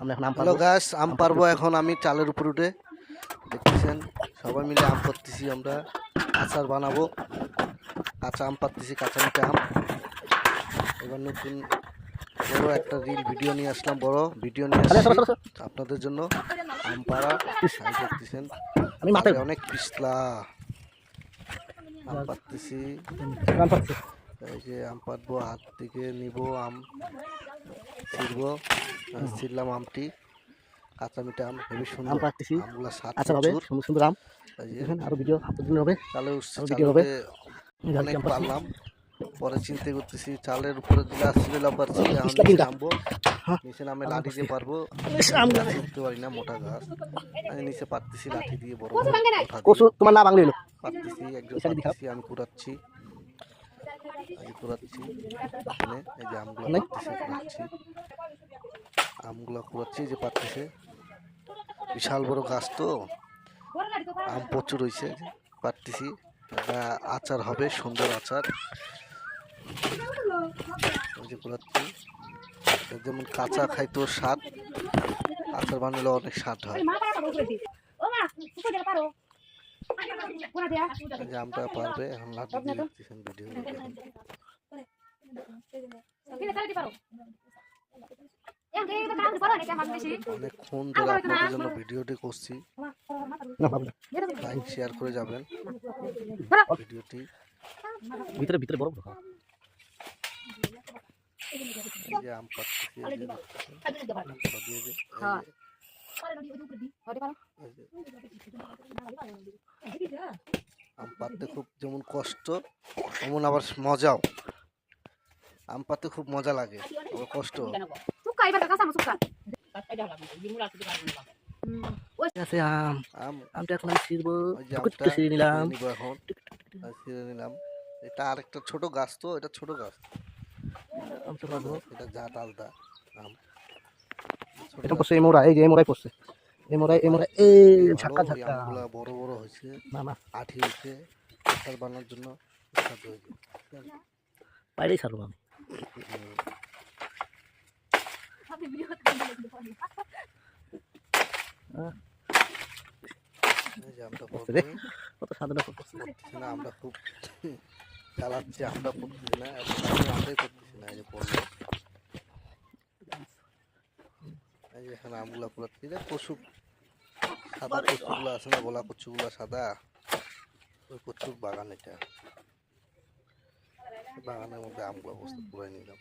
আমরা এখন আম হ্যালো পারবো। গাছ, আম পারবো এখন আমি চালের উপর উঠে। দেখতেছেন সবাই মিলে আম পাড়তেছি, আমরা আচার বানাবো। কাঁচা আম পাড়তেছি, কাঁচা মিঠা আম। এবার নতুন বড় একটা রিল ভিডিও নিয়ে আসলাম, বড় ভিডিও নিয়ে আরে আসছি সরো, সরো, সরো। আপনাদের জন্য। আম পাড়া সাই দেখতেছেন, আমি মাথায় আগে অনেক পিছলা। আম পাড়তেছি, আম পারছি। এই যে আম পাড়বো, হাত থেকে নিব আম, ছিড়বো। ছিড়লাম আমটি, কাঁচা মিঠা আম, হেবি আম সুন্দর। পারতেছি, আমগুলা স্বাদ আচার হবে, প্রচুর। সুন্দর সুন্দর আম। এই যে দেখেন আরো ভিডিও আপনাদের জন্য হবে, চালে উঠছে, আরো চালে ভিডিও হবে। উঠে এই যে অনেক আম পারছি। পারলাম। পরে চিন্তা করতেছি চালের উপরে গ্লাস ছিল পারছি, এখন পিছলা নিচে তিনটা। নামবো। হ্যাঁ, নিচে নামে আম লাঠি পারছি। দিয়ে পারবো, ইস, আম গাছ উঠতে পারি না, মোটা গাছ। আমি নিচে পারতেছি লাঠি দিয়ে, বড় বড় ওঠা কচু দিয়ে তোমার না বাংলা এলো। পারতেছি। একজন এই সাইডে দেখাও। পারতেছি, আমি কুড়াচ্ছি, এই যে কুড়াচ্ছি এখানে। এই যে আমগুলা নাই পারতেছি, কুড়াচ্ছি আমগুলা কুড়াচ্ছি, এই যে পারতেছে। বিশাল বড় গাছ তো, আম প্রচুর হয়েছে, পারতেছি। আচার হবে, সুন্দর আচার। এই যে কুড়াচ্ছি, যেমন কাঁচা খাইতো স্বাদ, আচার বানালে অনেক স্বাদ হয়। এই যে আমটা পারবে এখন, লাঠি দিয়ে দেখতেছেন ভিডিও দেখেন। অনেকক্ষণ ধরে আপনাদের জন্য ভিডিওটি করছি, না পাবো না। লাইক শেয়ার করে যাবেন ভিডিওটি। ভিতরে ভিতরে বড় বড়। এই যে আম পাড়তেছি, এই যে দেখতেছেন, আমগুলো দিয়ে যে, এই যে আম পাড়তে খুব যেমন কষ্ট, তেমন আবার মজাও। আম পাড়তে খুব মজা লাগে, আবার কষ্ট। আছে আম, আম, আমটা এখন আমি ছিড়বো। ওই যে টুকু আমটা টুকু ছিঁড়ে নিলাম। নিব এখন, ছিঁড়ে নিলাম। এটা আরেকটা ছোট গাছ তো, এটা ছোট গাছ, আমটা ছোট পারবো। গাছ, এটা জাত আলাদা আম, ছোট এটা গাছ। পড়ছে এই মোড়া, এই যে এই মোড়ায় পড়ছে। এই মোড়ায়, এই মোড়ায়, এই ভালো, ঝাক্কা এই ঝাক্কা। আমগুলা বড় বড় হয়েছে, না না, আঠি হয়েছে, আচার বানানোর জন্য সুস্বাদু হয়েছে। বাইরেই ছাড়বো আমি। এই যে আমটা পড়ছে পড়বে, রে, কত সাধনা করতেছে। পড়তেছে না, আমরা খুব চালাচ্ছি, আমরা পড়তেছি না, এত কাছে আমরাই পড়তেছি না। এই যে পড়লো, এই যে এখানে আমগুলা পড়াচ্ছি রে, কচু, সাদা কচুগুলো আছে না, গোলা কচুগুলো সাদা, ওই কচুর বাগান এটা। বাগানের মধ্যে আমগুলো বসতে পুরাই নিলাম।